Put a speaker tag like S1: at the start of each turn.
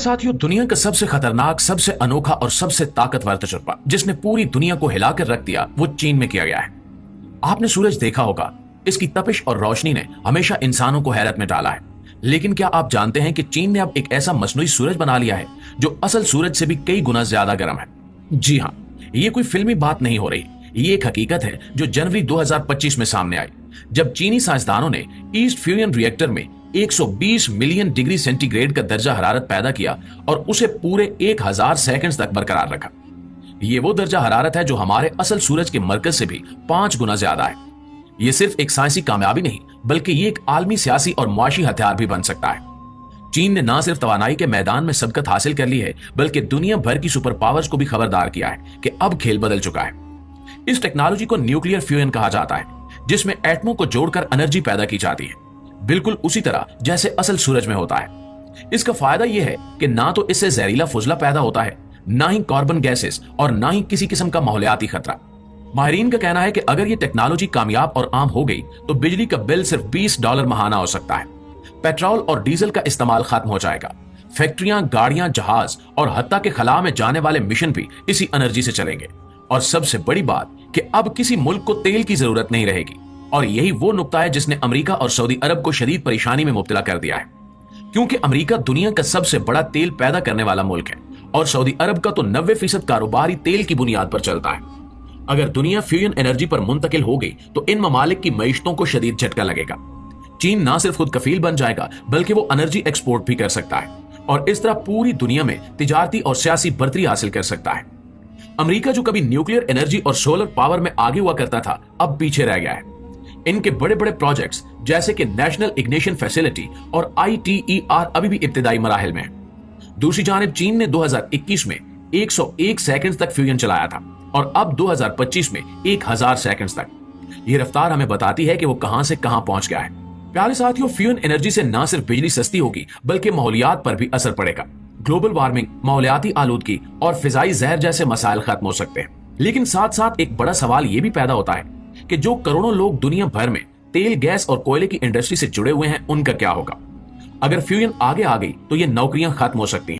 S1: साथियों, दुनिया का सबसे खतरनाक, सबसे अनोखा और सबसे ताकतवर तजुर्बा जिसने पूरी दुनिया को हिलाकर रख दिया, वो चीन में किया गया है। आपने सूरज देखा होगा, इसकी तपिश और रोशनी ने हमेशा इंसानों को हैरत में डाला है। लेकिन क्या आप जानते हैं कि चीन ने अब एक ऐसा मसनूई सूरज बना लिया है जो असल सूरज से भी कई गुना ज्यादा गर्म है। जी हाँ, ये कोई फिल्मी बात नहीं हो रही, ये एक हकीकत है जो जनवरी 2025 में सामने आई, जब चीनी साइंसदानों ने ईस्ट फ्यूजन रिएक्टर में 120 मिलियन डिग्री सेंटीग्रेड का दर्जा हरारत पैदा किया और उसे पूरे 1000 सेकंड्स तक बरकरार रखा। ये वो दर्जा हरारत है जो हमारे असल सूरज के मरकज से भी 5 गुना ज्यादा है। ये सिर्फ एक साइंसी कामयाबी नहीं, बल्कि ये एक आलमी सियासी और मुआशी हथियार भी बन सकता है। चीन ने न सिर्फ तवानाई के मैदान में सबकत हासिल कर ली है, बल्कि दुनिया भर की सुपर पावर्स को भी खबरदार किया है कि अब खेल बदल चुका है। इस टेक्नोलॉजी को न्यूक्लियर फ्यूजन कहा जाता है, जिसमें एटमों को जोड़कर एनर्जी पैदा की जाती है, बिल्कुल उसी तरह जैसे असल सूरज में होता है। इसका फायदा यह है कि ना तो इससे जहरीला फुजला पैदा होता है, ना ही कार्बन गैसेस और ना ही किसी किस्म का माहौलियाती खतरा। माहिरीन का कहना है कि अगर ये टेक्नोलॉजी कामयाब और आम हो गई तो बिजली का बिल सिर्फ $20 महाना हो सकता है। पेट्रोल और डीजल का इस्तेमाल खत्म हो जाएगा। फैक्ट्रियां, गाड़ियां, जहाज और हत्ता के खला में जाने वाले मिशन भी इसी एनर्जी से चलेंगे। और सबसे बड़ी बात कि अब किसी मुल्क को तेल की जरूरत नहीं रहेगी। और यही वो नुक्ता है जिसने अमेरिका और सऊदी अरब को शदीद परेशानी में मुब्तला कर दिया है, क्योंकि अमेरिका दुनिया का सबसे बड़ा तेल पैदा करने वाला मुल्क है और सऊदी अरब का तो 90% कारोबार ही तेल की बुनियाद पर चलता है। अगर दुनिया फ्यूजन एनर्जी पर मुंतकिल हो गई तो इन ममालिक की मईशतों को शदीद झटका लगेगा। चीन ना सिर्फ खुद कफील बन जाएगा, बल्कि वो एनर्जी एक्सपोर्ट भी कर सकता है और इस तरह पूरी दुनिया में तिजारती और सियासी बर्तरी हासिल कर सकता है। अमेरिका जो कभी न्यूक्लियर एनर्जी और सोलर पावर में आगे हुआ करता था, अब पीछे रह गया है। इनके बड़े बड़े प्रोजेक्ट्स जैसे कि नेशनल इग्निशन फैसिलिटी और ITER अभी भी इब्तिदाई मराहिल में है। दूसरी जानिब चीन ने 2021 में 101 सेकंड्स तक फ्यूजन चलाया था और अब 2025 में 1000 सेकंड्स तक। ये रफ्तार हमें बताती है कि वो कहां से कहां पहुंच गया है। प्यारे साथियों, फ्यूजन एनर्जी से न सिर्फ बिजली सस्ती होगी, बल्कि माहौलियात पर भी असर पड़ेगा। ग्लोबल वार्मिंग, माहौलियाती आलूदगी और फिजाई जहर जैसे मसाइल खत्म हो सकते हैं। लेकिन साथ साथ एक बड़ा सवाल यह भी पैदा होता है कि जो करोड़ों लोग दुनिया भर में तेल, गैस और कोयले की इंडस्ट्री से जुड़े हुए हैं, उनका क्या होगा? अगर फ्यूजन आगे आ गई तो ये नौकरियां खत्म हो सकती हैं।